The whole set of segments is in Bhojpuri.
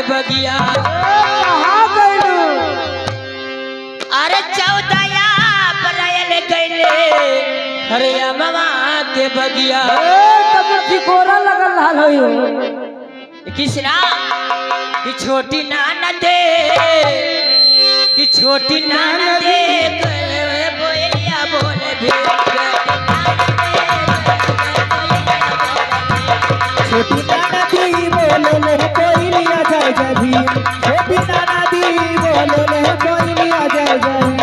बगिया कहाँ गइलू? अरे चौदया बरयल गइले अरे अमवा के बगिया तब ठिकोरा लगल हाल होई किसना कि छोटी नाना दे कि छोटी नाना दे बोलिया बोले भी छोटी नाना दी बोले ले कोई लिया जाए जभी छोटी नाना दी बोले ले कोई लिया जाए जभी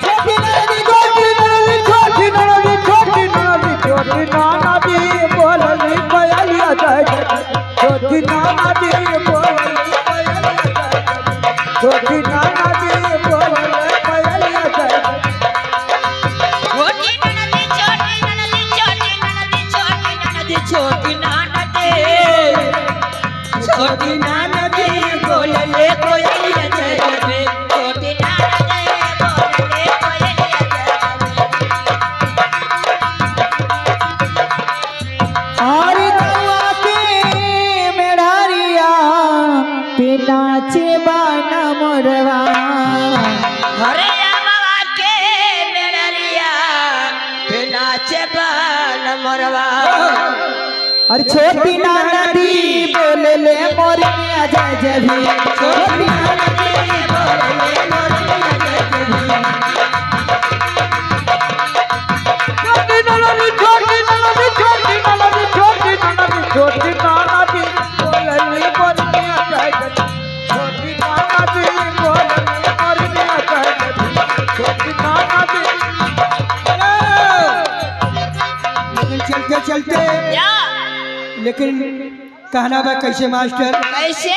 छोटी नाना दी छोटी नाना दी छोटी नाना दी छोटी नाना दी बोले ले कोई लिया जाए छोटी नाना दी बोले ले कोई लिया जाए छोटी नाना दी बोले ले कोई लिया जाए छोटी नाना दी छोटी नाना दी छोटी नाना दी छोटी नाना दी छोटी नाना दे छोटी नाना दे बोले ले कोई लिया जाए छोटी नाना दे बोले ले कोई लिया जाए और कौआ के मेढ़ारिया पे नाचे बाना मोरवा हरे अमवा के मेड़रिया पे नाचे बान मोरवा और छोटी नाना दी बोले ले मोरनिया जाए जभी छोटी नाना दी बोले ले मोरनिया जाए जभी छोटी नाना दी छोटी नाना दी छोटी नाना दी छोटी नाना दी छोटी नाना दी बोले ले मोरनिया जाए जभी छोटी नाना दी बोले ले मोरनिया जाए जभी छोटी नाना दी लेकिन चलते चलते या लेकिन कहना बा कैसे मास्टर कैसे